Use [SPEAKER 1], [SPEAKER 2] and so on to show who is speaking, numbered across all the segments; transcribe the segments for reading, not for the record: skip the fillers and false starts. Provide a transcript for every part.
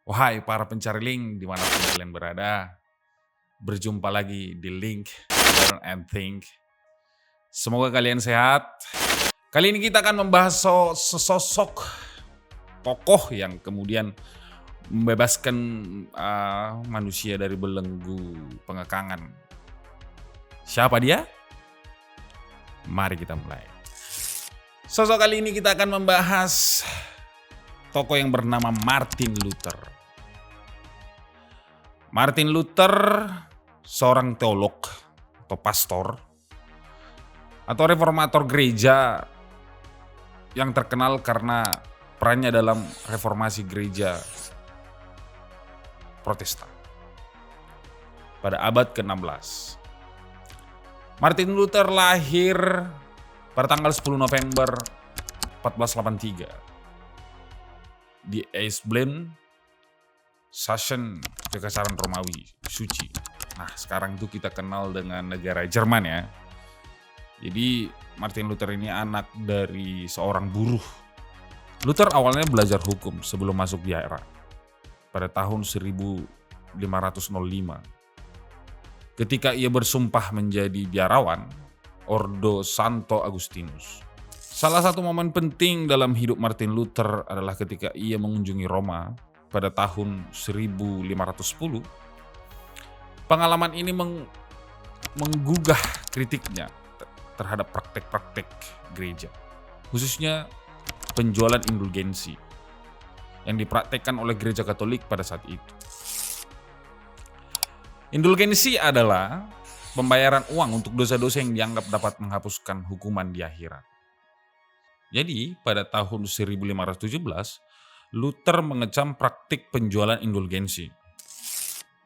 [SPEAKER 1] Wahai para pencari link dimanapun kalian berada, berjumpa lagi di Link, Learn and Think. Semoga kalian sehat. Kali ini kita akan membahas sesosok tokoh yang kemudian membebaskan manusia dari belenggu pengekangan. Siapa dia? Mari kita mulai. Sosok kali ini kita akan membahas tokoh yang bernama Martin Luther. Martin Luther, seorang teolog atau pastor atau reformator gereja yang terkenal karena perannya dalam reformasi gereja Protestan pada abad ke-16. Martin Luther lahir pada tanggal 10 November 1483 di Eisleben, Sachsen, Kekaisaran Romawi Suci. Nah, sekarang itu kita kenal dengan negara Jerman ya. Jadi Martin Luther ini anak dari seorang buruh. Luther awalnya belajar hukum sebelum masuk di era pada tahun 1505. Ketika ia bersumpah menjadi biarawan Ordo Santo Agustinus. Salah satu momen penting dalam hidup Martin Luther adalah ketika ia mengunjungi Roma pada tahun 1510. Pengalaman ini menggugah kritiknya terhadap praktek-praktek gereja, khususnya penjualan indulgensi yang dipraktekkan oleh gereja Katolik pada saat itu. Indulgensi adalah pembayaran uang untuk dosa-dosa yang dianggap dapat menghapuskan hukuman di akhirat. Jadi pada tahun 1517, Luther mengecam praktik penjualan indulgensi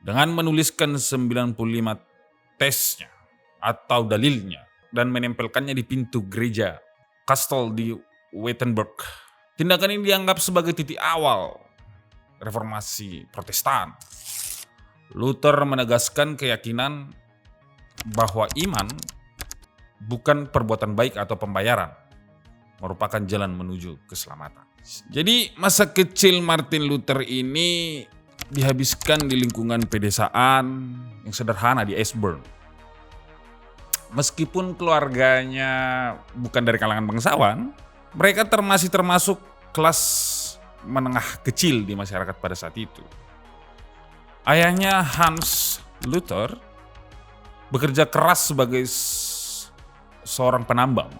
[SPEAKER 1] dengan menuliskan 95 tesnya atau dalilnya dan menempelkannya di pintu gereja Kastel di Wittenberg. Tindakan ini dianggap sebagai titik awal reformasi Protestan. Luther menegaskan keyakinan bahwa iman bukan perbuatan baik atau pembayaran, merupakan jalan menuju keselamatan. Jadi masa kecil Martin Luther ini dihabiskan di lingkungan pedesaan yang sederhana di Eisleben. Meskipun keluarganya bukan dari kalangan bangsawan, mereka masih termasuk kelas menengah kecil di masyarakat pada saat itu. Ayahnya Hans Luther bekerja keras sebagai seorang penambang.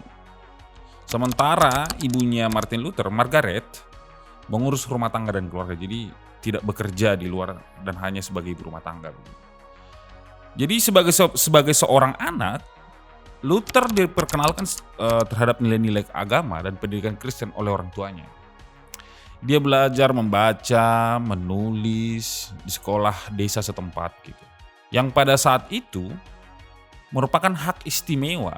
[SPEAKER 1] Sementara ibunya Martin Luther, Margaret, mengurus rumah tangga dan keluarga. Jadi tidak bekerja di luar dan hanya sebagai ibu rumah tangga. Jadi sebagai seorang anak, Luther diperkenalkan terhadap nilai-nilai agama dan pendidikan Kristen oleh orang tuanya. Dia belajar membaca, menulis di sekolah desa setempat gitu. Yang pada saat itu merupakan hak istimewa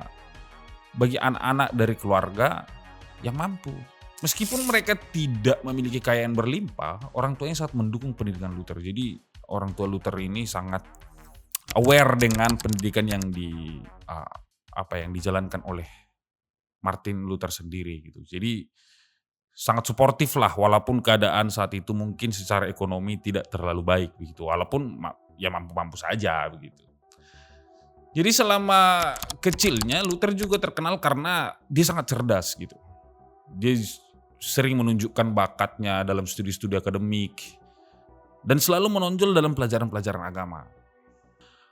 [SPEAKER 1] bagi anak-anak dari keluarga yang mampu. Meskipun mereka tidak memiliki kekayaan berlimpah, orang tuanya sangat mendukung pendidikan Luther. Jadi orang tua Luther ini sangat aware dengan pendidikan yang dijalankan oleh Martin Luther sendiri gitu. Jadi sangat suportif lah, walaupun keadaan saat itu mungkin secara ekonomi tidak terlalu baik begitu. Walaupun ya mampu-mampu saja begitu. Jadi selama kecilnya Luther juga terkenal karena dia sangat cerdas gitu. Dia sering menunjukkan bakatnya dalam studi-studi akademik dan selalu menonjol dalam pelajaran-pelajaran agama.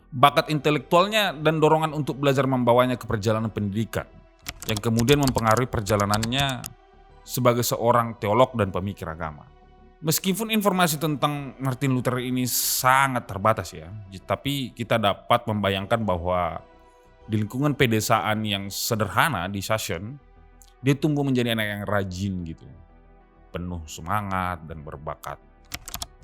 [SPEAKER 1] Bakat intelektualnya dan dorongan untuk belajar membawanya ke perjalanan pendidikan yang kemudian mempengaruhi perjalanannya sebagai seorang teolog dan pemikir agama. Meskipun informasi tentang Martin Luther ini sangat terbatas ya, tapi kita dapat membayangkan bahwa di lingkungan pedesaan yang sederhana di Sachsen, dia tumbuh menjadi anak yang rajin gitu, penuh semangat dan berbakat,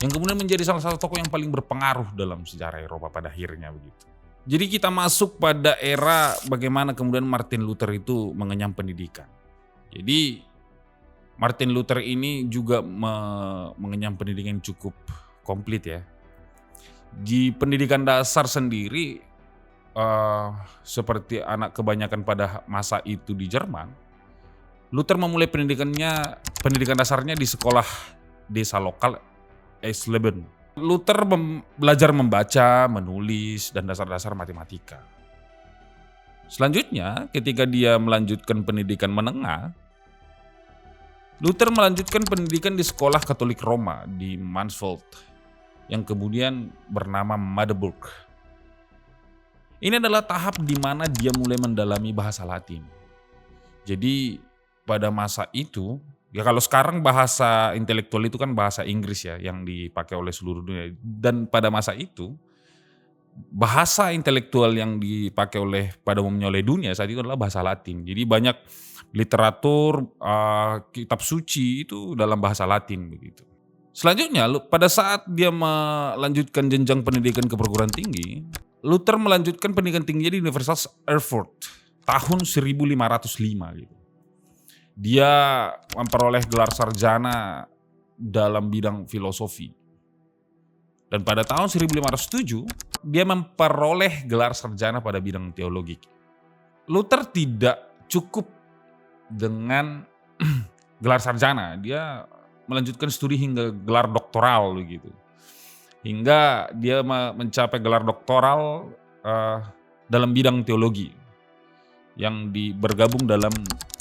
[SPEAKER 1] yang kemudian menjadi salah satu tokoh yang paling berpengaruh dalam sejarah Eropa pada akhirnya begitu. Jadi kita masuk pada era bagaimana kemudian Martin Luther itu mengenyam pendidikan. Jadi Martin Luther ini juga mengenyam pendidikan yang cukup komplit ya. Di pendidikan dasar sendiri, seperti anak kebanyakan pada masa itu di Jerman, Luther memulai pendidikan dasarnya di sekolah desa lokal Eisleben. Luther belajar membaca, menulis, dan dasar-dasar matematika. Selanjutnya, ketika dia melanjutkan pendidikan menengah, Luther melanjutkan pendidikan di sekolah Katolik Roma di Mansfeld, yang kemudian bernama Magdeburg. Ini adalah tahap di mana dia mulai mendalami bahasa Latin. Jadi pada masa itu, ya kalau sekarang bahasa intelektual itu kan bahasa Inggris ya yang dipakai oleh seluruh dunia. Dan pada masa itu, bahasa intelektual yang dipakai pada umumnya oleh dunia saat itu adalah bahasa Latin. Jadi banyak literatur, kitab suci itu dalam bahasa Latin begitu. Selanjutnya, pada saat dia melanjutkan jenjang pendidikan ke perguruan tinggi, Luther melanjutkan pendidikan tingginya di Universitas Erfurt tahun 1505 gitu. Dia memperoleh gelar sarjana dalam bidang filosofi. Dan pada tahun 1507, dia memperoleh gelar sarjana pada bidang teologi. Luther tidak cukup dengan gelar sarjana, dia melanjutkan studi hingga gelar doktoral begitu. Hingga dia mencapai gelar doktoral dalam bidang teologi yang bergabung dalam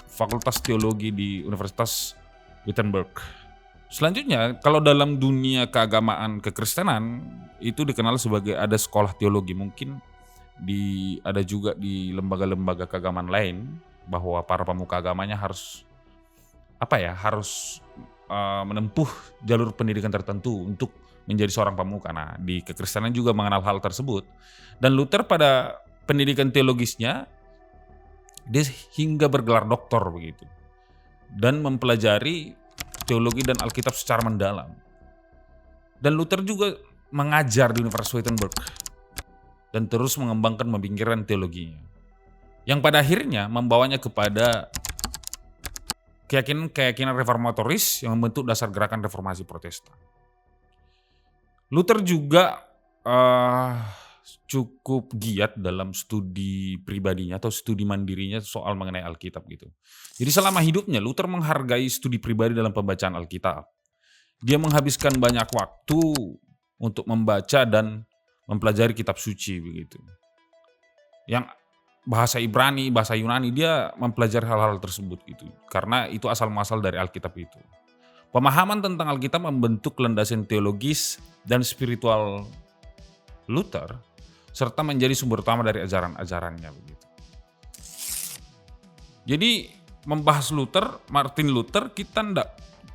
[SPEAKER 1] Fakultas Teologi di Universitas Wittenberg. Selanjutnya, kalau dalam dunia keagamaan kekristenan itu dikenal sebagai ada sekolah teologi, mungkin ada juga di lembaga-lembaga keagamaan lain bahwa para pemuka agamanya harus menempuh jalur pendidikan tertentu untuk menjadi seorang pemuka. Nah, di kekristenan juga mengenal hal tersebut. Dan Luther pada pendidikan teologisnya, dia hingga bergelar doktor begitu. Dan mempelajari teologi dan Alkitab secara mendalam. Dan Luther juga mengajar di Universitas Wittenberg. Dan terus mengembangkan pemikiran teologinya. Yang pada akhirnya membawanya kepada keyakinan reformatoris yang membentuk dasar gerakan reformasi Protestan. Luther juga cukup giat dalam studi pribadinya atau studi mandirinya soal mengenai Alkitab gitu. Jadi selama hidupnya Luther menghargai studi pribadi dalam pembacaan Alkitab. Dia menghabiskan banyak waktu untuk membaca dan mempelajari kitab suci begitu. Yang bahasa Ibrani, bahasa Yunani, dia mempelajari hal-hal tersebut gitu. Karena itu asal muasal dari Alkitab itu. Pemahaman tentang Alkitab membentuk landasan teologis dan spiritual Luther, serta menjadi sumber utama dari ajaran-ajarannya begitu. Jadi membahas Martin Luther,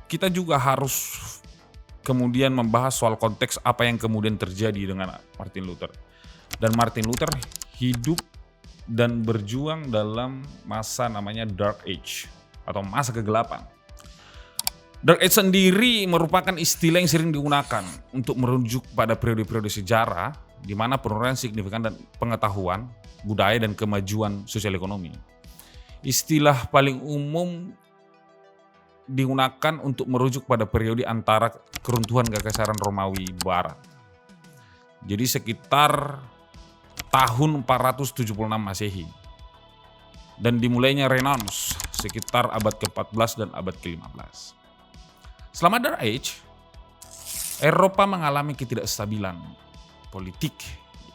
[SPEAKER 1] kita juga harus kemudian membahas soal konteks apa yang kemudian terjadi dengan Martin Luther. Dan Martin Luther hidup dan berjuang dalam masa namanya Dark Age atau masa kegelapan. Dark Age sendiri merupakan istilah yang sering digunakan untuk merujuk pada periode-periode sejarah di mana penurunan signifikan dan pengetahuan, budaya, dan kemajuan sosial ekonomi. Istilah paling umum digunakan untuk merujuk pada periode antara keruntuhan Kekaisaran Romawi Barat. Jadi sekitar tahun 476 Masehi. Dan dimulainya Renaissance sekitar abad ke-14 dan abad ke-15. Selama Dark Age, Eropa mengalami ketidakstabilan politik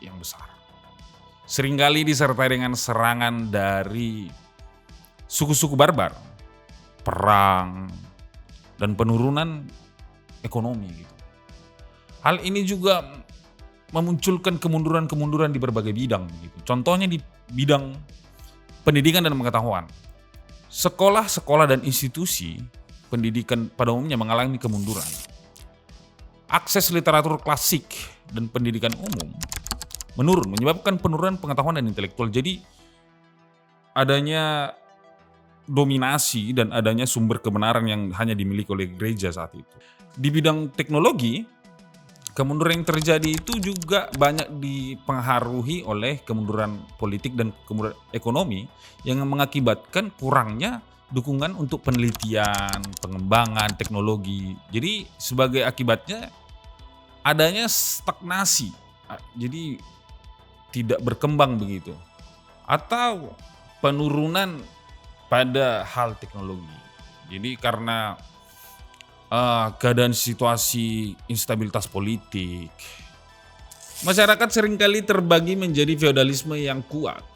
[SPEAKER 1] yang besar. Seringkali disertai dengan serangan dari suku-suku barbar, perang, dan penurunan ekonomi. Hal ini juga memunculkan kemunduran-kemunduran di berbagai bidang. Contohnya di bidang pendidikan dan pengetahuan. Sekolah-sekolah dan institusi pendidikan pada umumnya mengalami kemunduran. Akses literatur klasik dan pendidikan umum menurun, menyebabkan penurunan pengetahuan dan intelektual. Jadi adanya dominasi dan adanya sumber kebenaran yang hanya dimiliki oleh gereja saat itu. Di bidang teknologi, kemunduran yang terjadi itu juga banyak dipengaruhi oleh kemunduran politik dan kemunduran ekonomi yang mengakibatkan kurangnya dukungan untuk penelitian, pengembangan teknologi. Jadi sebagai akibatnya adanya stagnasi. Jadi tidak berkembang begitu. Atau penurunan pada hal teknologi. Jadi karena keadaan situasi instabilitas politik, masyarakat seringkali terbagi menjadi feodalisme yang kuat,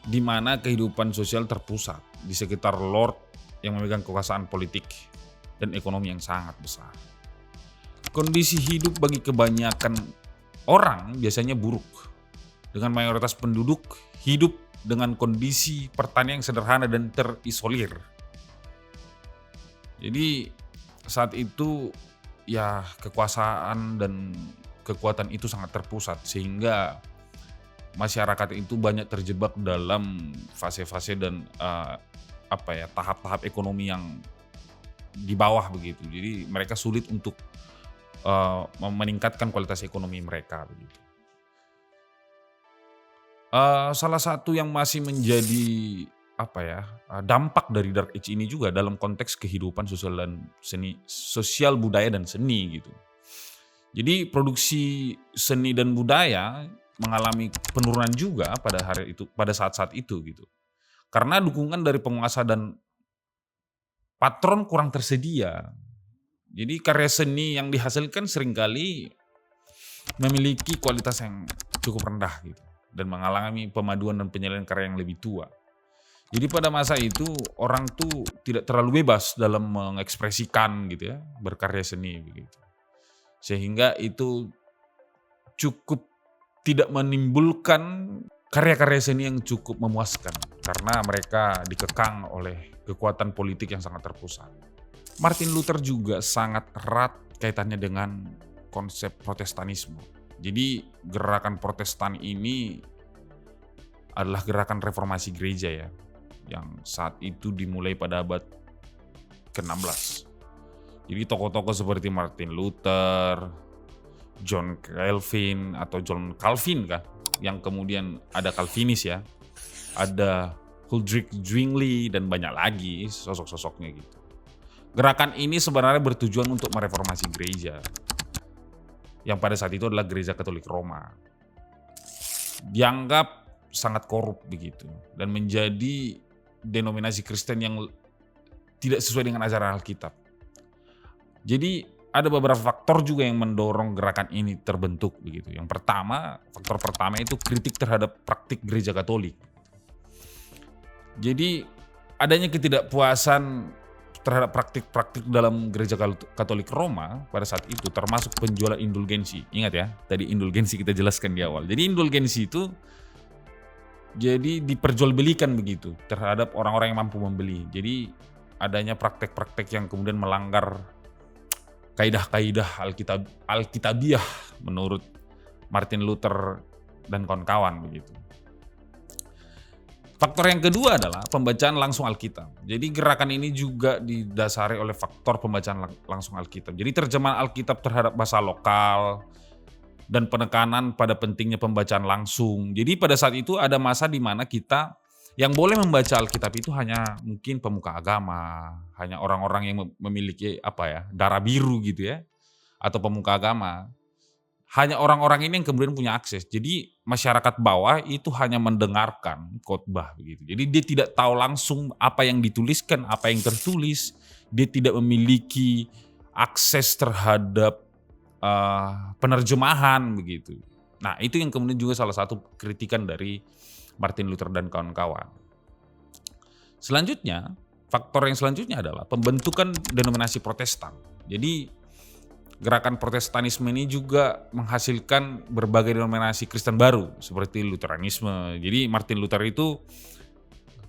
[SPEAKER 1] di mana kehidupan sosial terpusat di sekitar lord yang memegang kekuasaan politik dan ekonomi yang sangat besar. Kondisi hidup bagi kebanyakan orang biasanya buruk, dengan mayoritas penduduk hidup dengan kondisi pertanian yang sederhana dan terisolir. Jadi saat itu ya kekuasaan dan kekuatan itu sangat terpusat, sehingga masyarakat itu banyak terjebak dalam fase-fase dan tahap-tahap ekonomi yang di bawah begitu. Jadi mereka sulit untuk meningkatkan kualitas ekonomi mereka begitu. Salah satu yang masih menjadi dampak dari Dark Age ini juga dalam konteks kehidupan sosial dan seni, sosial budaya dan seni gitu. Jadi produksi seni dan budaya mengalami penurunan juga pada saat-saat itu gitu. Karena dukungan dari penguasa dan patron kurang tersedia. Jadi karya seni yang dihasilkan seringkali memiliki kualitas yang cukup rendah gitu, dan mengalami pemaduan dan penyelesaian karya yang lebih tua. Jadi pada masa itu orang tuh tidak terlalu bebas dalam mengekspresikan gitu ya, berkarya seni begitu. Sehingga itu cukup tidak menimbulkan karya-karya seni yang cukup memuaskan karena mereka dikekang oleh kekuatan politik yang sangat terpusat. Martin Luther juga sangat erat kaitannya dengan konsep Protestanisme. Jadi gerakan Protestan ini adalah gerakan reformasi gereja ya, yang saat itu dimulai pada abad ke-16. Jadi tokoh-tokoh seperti Martin Luther, John Calvin atau John Calvin kan, yang kemudian ada Calvinis ya, ada Huldrych Zwingli dan banyak lagi sosok-sosoknya gitu. Gerakan ini sebenarnya bertujuan untuk mereformasi gereja, yang pada saat itu adalah Gereja Katolik Roma. Dianggap sangat korup begitu dan menjadi denominasi Kristen yang tidak sesuai dengan ajaran Alkitab. Jadi ada beberapa faktor juga yang mendorong gerakan ini terbentuk begitu. Yang pertama, faktor pertama itu kritik terhadap praktik Gereja Katolik. Jadi adanya ketidakpuasan terhadap praktik-praktik dalam Gereja Katolik Roma pada saat itu, termasuk penjualan indulgensi. Ingat ya, tadi indulgensi kita jelaskan di awal. Jadi indulgensi itu jadi diperjualbelikan begitu terhadap orang-orang yang mampu membeli. Jadi adanya praktek-praktek yang kemudian melanggar kaidah-kaidah Alkitabiah menurut Martin Luther dan kawan-kawan begitu. Faktor yang kedua adalah pembacaan langsung Alkitab. Jadi gerakan ini juga didasari oleh faktor pembacaan langsung Alkitab. Jadi terjemahan Alkitab terhadap bahasa lokal dan penekanan pada pentingnya pembacaan langsung. Jadi pada saat itu ada masa di mana kita yang boleh membaca Alkitab itu hanya mungkin pemuka agama, hanya orang-orang yang memiliki darah biru gitu ya, atau pemuka agama. Hanya orang-orang ini yang kemudian punya akses. Jadi masyarakat bawah itu hanya mendengarkan khotbah begitu. Jadi dia tidak tahu langsung apa yang dituliskan, apa yang tertulis. Dia tidak memiliki akses terhadap penerjemahan begitu. Nah, itu yang kemudian juga salah satu kritikan dari Martin Luther dan kawan-kawan. Selanjutnya, faktor yang selanjutnya adalah pembentukan denominasi Protestan. Jadi gerakan Protestanisme ini juga menghasilkan berbagai denominasi Kristen baru seperti Lutheranisme. Jadi Martin Luther itu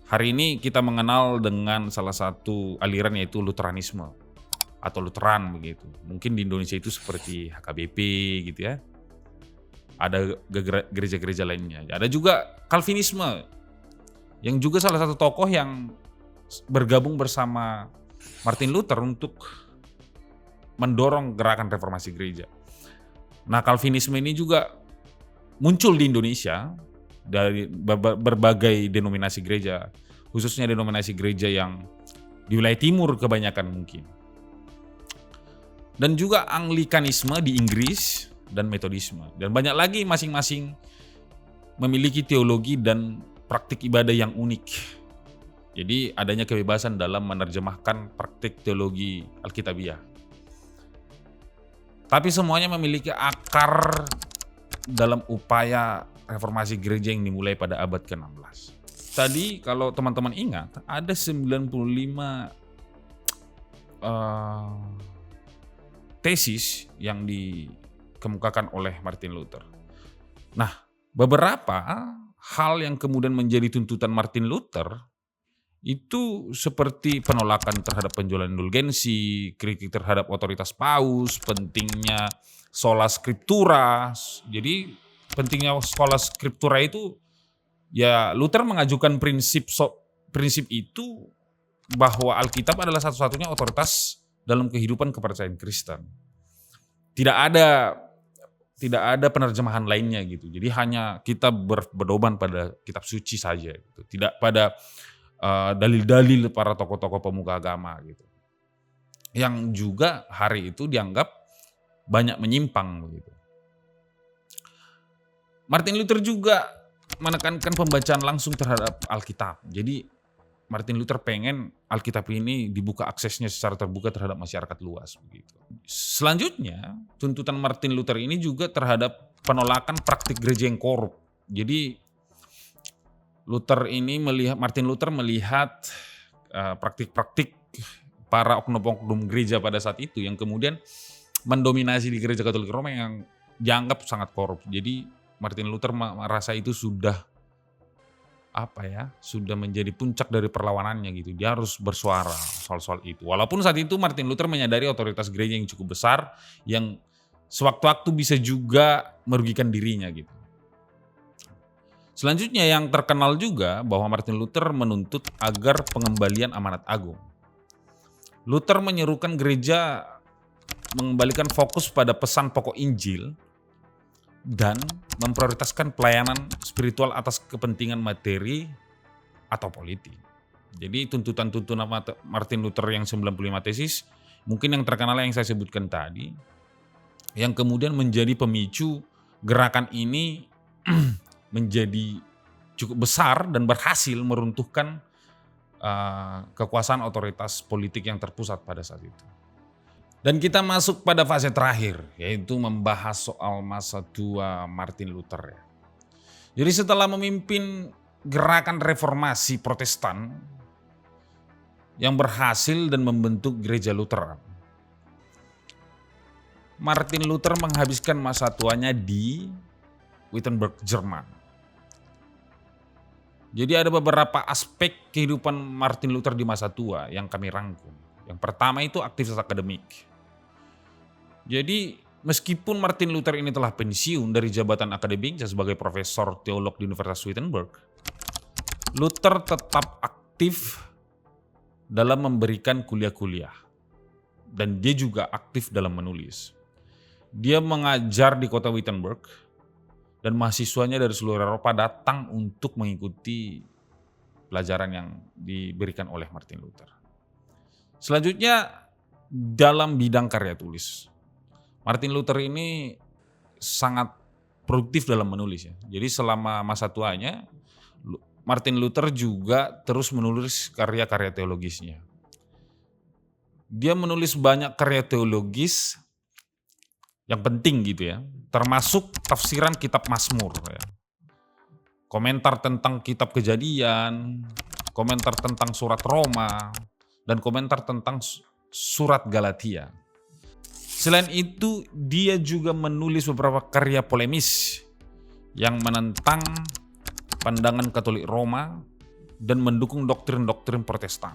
[SPEAKER 1] hari ini kita mengenal dengan salah satu aliran yaitu Lutheranisme atau Lutheran begitu. Mungkin di Indonesia itu seperti HKBP gitu ya. Ada gereja-gereja lainnya. Ada juga Calvinisme yang juga salah satu tokoh yang bergabung bersama Martin Luther untuk mendorong gerakan reformasi gereja. Nah, Calvinisme ini juga muncul di Indonesia dari berbagai denominasi gereja, khususnya denominasi gereja yang di wilayah timur kebanyakan mungkin. Dan juga Anglikanisme di Inggris dan Metodisme. Dan banyak lagi masing-masing memiliki teologi dan praktik ibadah yang unik. Jadi adanya kebebasan dalam menerjemahkan praktik teologi Alkitabiah. Tapi semuanya memiliki akar dalam upaya reformasi gereja yang dimulai pada abad ke-16. Tadi kalau teman-teman ingat, ada 95 tesis yang dikemukakan oleh Martin Luther. Nah, beberapa hal yang kemudian menjadi tuntutan Martin Luther itu seperti penolakan terhadap penjualan indulgensi, kritik terhadap otoritas paus, pentingnya sola scriptura. Jadi pentingnya sola scriptura itu ya Luther mengajukan prinsip itu bahwa Alkitab adalah satu-satunya otoritas dalam kehidupan kepercayaan Kristen. Tidak ada penerjemahan lainnya gitu. Jadi hanya kita berdoman pada kitab suci saja gitu. Tidak pada dalil-dalil para tokoh-tokoh pemuka agama gitu. Yang juga hari itu dianggap banyak menyimpang begitu. Martin Luther juga menekankan pembacaan langsung terhadap Alkitab. Jadi Martin Luther pengen Alkitab ini dibuka aksesnya secara terbuka terhadap masyarakat luas begitu. Selanjutnya, tuntutan Martin Luther ini juga terhadap penolakan praktik gereja yang korup. Jadi Martin Luther melihat praktik-praktik para oknum-oknum gereja pada saat itu yang kemudian mendominasi di gereja Katolik Roma yang dianggap sangat korup. Jadi Martin Luther merasa itu sudah menjadi puncak dari perlawanannya gitu. Dia harus bersuara soal-soal itu. Walaupun saat itu Martin Luther menyadari otoritas gereja yang cukup besar yang sewaktu-waktu bisa juga merugikan dirinya gitu. Selanjutnya yang terkenal juga bahwa Martin Luther menuntut agar pengembalian amanat agung. Luther menyerukan gereja mengembalikan fokus pada pesan pokok Injil dan memprioritaskan pelayanan spiritual atas kepentingan materi atau politik. Jadi tuntutan-tuntutan Martin Luther yang 95 tesis, mungkin yang terkenal yang saya sebutkan tadi, yang kemudian menjadi pemicu gerakan ini menjadi cukup besar dan berhasil meruntuhkan kekuasaan otoritas politik yang terpusat pada saat itu. Dan kita masuk pada fase terakhir, yaitu membahas soal masa tua Martin Luther. Jadi setelah memimpin gerakan reformasi Protestan yang berhasil dan membentuk gereja Lutheran, Martin Luther menghabiskan masa tuanya di Wittenberg, Jerman. Jadi ada beberapa aspek kehidupan Martin Luther di masa tua yang kami rangkum. Yang pertama itu aktivitas akademik. Jadi meskipun Martin Luther ini telah pensiun dari jabatan akademiknya sebagai profesor teolog di Universitas Wittenberg, Luther tetap aktif dalam memberikan kuliah-kuliah. Dan dia juga aktif dalam menulis. Dia mengajar di kota Wittenberg dan mahasiswanya dari seluruh Eropa datang untuk mengikuti pelajaran yang diberikan oleh Martin Luther. Selanjutnya dalam bidang karya tulis. Martin Luther ini sangat produktif dalam menulis ya. Jadi selama masa tuanya Martin Luther juga terus menulis karya-karya teologisnya. Dia menulis banyak karya teologis yang penting gitu ya, termasuk tafsiran kitab Mazmur ya. Komentar tentang kitab Kejadian, komentar tentang surat Roma, dan komentar tentang surat Galatia. Selain itu, dia juga menulis beberapa karya polemis yang menentang pandangan Katolik Roma dan mendukung doktrin-doktrin Protestan.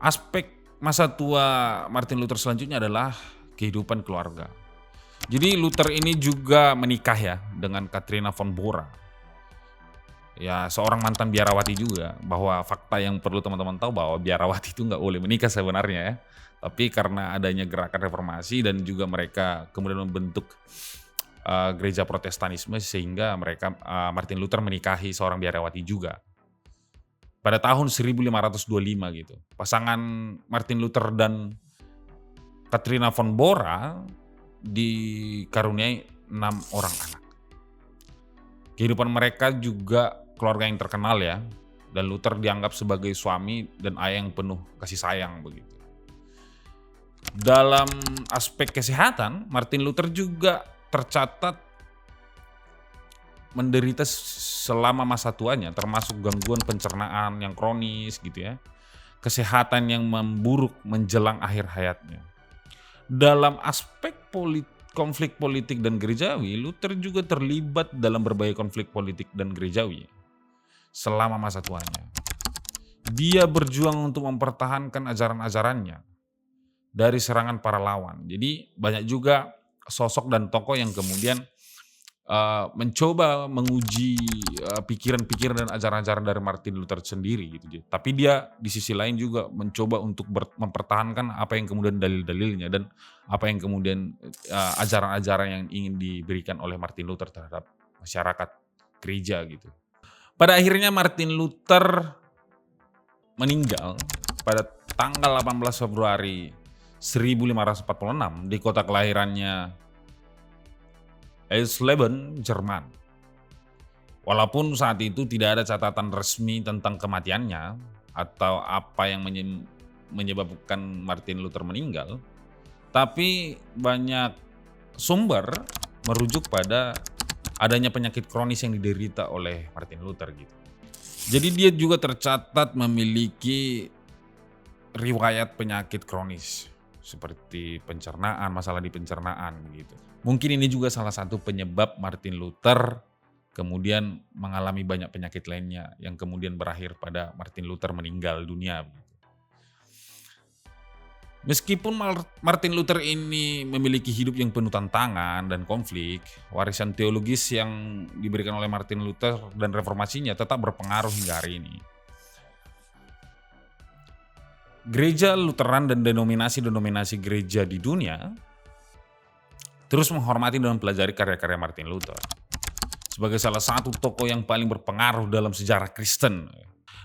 [SPEAKER 1] Aspek masa tua Martin Luther selanjutnya adalah kehidupan keluarga. Jadi Luther ini juga menikah ya dengan Katharina von Bora. Ya seorang mantan biarawati juga, bahwa fakta yang perlu teman-teman tahu bahwa biarawati itu nggak boleh menikah sebenarnya ya. Tapi karena adanya gerakan reformasi dan juga mereka kemudian membentuk gereja Protestanisme sehingga Martin Luther menikahi seorang biarawati juga. Pada tahun 1525 gitu. Pasangan Martin Luther dan Katharina von Bora dikaruniai 6 orang anak. Kehidupan mereka juga keluarga yang terkenal ya, dan Luther dianggap sebagai suami dan ayah yang penuh kasih sayang begitu. Dalam aspek kesehatan, Martin Luther juga tercatat menderita selama masa tuanya, termasuk gangguan pencernaan yang kronis gitu ya, kesehatan yang memburuk menjelang akhir hayatnya. Dalam aspek konflik politik dan gerejawi, Luther juga terlibat dalam berbagai konflik politik dan gerejawi selama masa tuanya. Dia berjuang untuk mempertahankan ajaran-ajarannya dari serangan para lawan. Jadi banyak juga sosok dan tokoh yang kemudian mencoba menguji pikiran-pikiran dan ajaran-ajaran dari Martin Luther sendiri gitu. Tapi dia di sisi lain juga mencoba untuk mempertahankan apa yang kemudian dalil-dalilnya dan apa yang kemudian ajaran-ajaran yang ingin diberikan oleh Martin Luther terhadap masyarakat gereja gitu. Pada akhirnya Martin Luther meninggal pada tanggal 18 Februari 1546 di kota kelahirannya Eisleben, Jerman. Walaupun saat itu tidak ada catatan resmi tentang kematiannya atau apa yang menyebabkan Martin Luther meninggal, tapi banyak sumber merujuk pada adanya penyakit kronis yang diderita oleh Martin Luther gitu. Jadi dia juga tercatat memiliki riwayat penyakit kronis seperti pencernaan, masalah di pencernaan gitu. Mungkin ini juga salah satu penyebab Martin Luther kemudian mengalami banyak penyakit lainnya yang kemudian berakhir pada Martin Luther meninggal dunia. Meskipun Martin Luther ini memiliki hidup yang penuh tantangan dan konflik, warisan teologis yang diberikan oleh Martin Luther dan reformasinya tetap berpengaruh hingga hari ini. Gereja Lutheran dan denominasi-denominasi gereja di dunia terus menghormati dan mempelajari karya-karya Martin Luther sebagai salah satu tokoh yang paling berpengaruh dalam sejarah Kristen.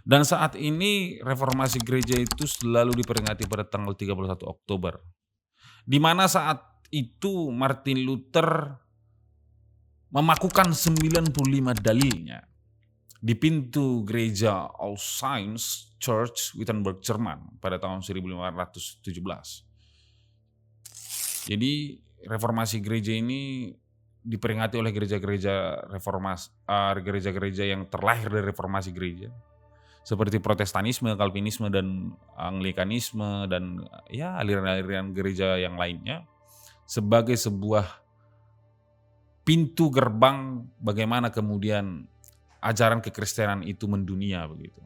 [SPEAKER 1] Dan saat ini reformasi gereja itu selalu diperingati pada tanggal 31 Oktober. Di mana saat itu Martin Luther memakukan 95 dalilnya di pintu gereja All Saints Church Wittenberg, Jerman pada tahun 1517. Jadi reformasi gereja ini diperingati oleh gereja-gereja reformasi, gereja-gereja yang terlahir dari reformasi gereja, seperti Protestanisme, Calvinisme, dan Anglikanisme, dan ya aliran-aliran gereja yang lainnya, sebagai sebuah pintu gerbang bagaimana kemudian ajaran kekristenan itu mendunia begitu.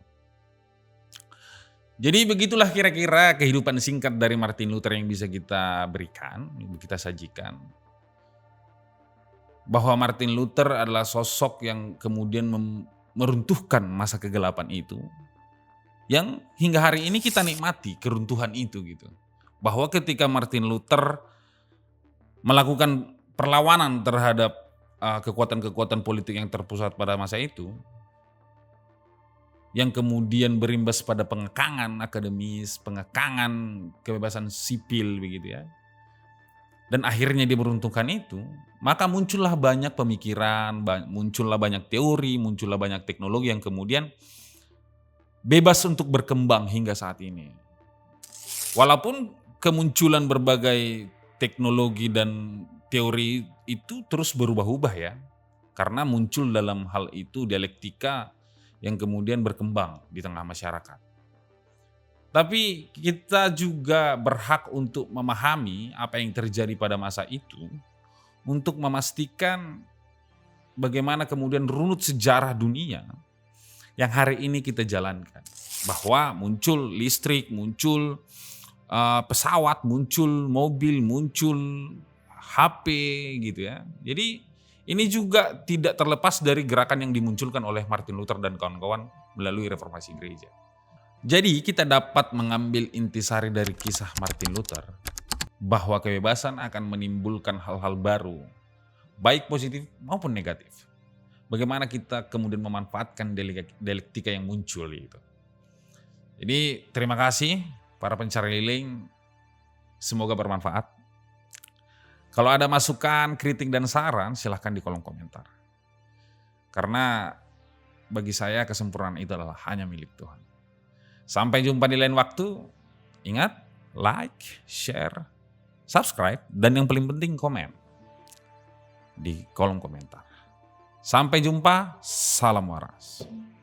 [SPEAKER 1] Jadi begitulah kira-kira kehidupan singkat dari Martin Luther yang bisa kita berikan, kita sajikan. Bahwa Martin Luther adalah sosok yang kemudian meruntuhkan masa kegelapan itu, yang hingga hari ini kita nikmati keruntuhan itu gitu. Bahwa ketika Martin Luther melakukan perlawanan terhadap kekuatan-kekuatan politik yang terpusat pada masa itu, yang kemudian berimbas pada pengekangan akademis, pengekangan kebebasan sipil begitu ya. Dan akhirnya dia meruntuhkan itu, maka muncullah banyak pemikiran, muncullah banyak teori, muncullah banyak teknologi yang kemudian bebas untuk berkembang hingga saat ini. Walaupun kemunculan berbagai teknologi dan teori itu terus berubah-ubah ya, karena muncul dalam hal itu dialektika yang kemudian berkembang di tengah masyarakat. Tapi kita juga berhak untuk memahami apa yang terjadi pada masa itu, untuk memastikan bagaimana kemudian runut sejarah dunia yang hari ini kita jalankan. Bahwa muncul listrik, muncul pesawat, muncul mobil, muncul HP gitu ya. Jadi ini juga tidak terlepas dari gerakan yang dimunculkan oleh Martin Luther dan kawan-kawan melalui reformasi gereja. Jadi kita dapat mengambil intisari dari kisah Martin Luther bahwa kebebasan akan menimbulkan hal-hal baru, baik positif maupun negatif. Bagaimana kita kemudian memanfaatkan dialektika yang muncul gitu. Jadi terima kasih para pencari healing, semoga bermanfaat. Kalau ada masukan, kritik, dan saran, silahkan di kolom komentar. Karena bagi saya kesempurnaan itu adalah hanya milik Tuhan. Sampai jumpa di lain waktu. Ingat, like, share, subscribe, dan yang paling penting komen di kolom komentar. Sampai jumpa, salam waras.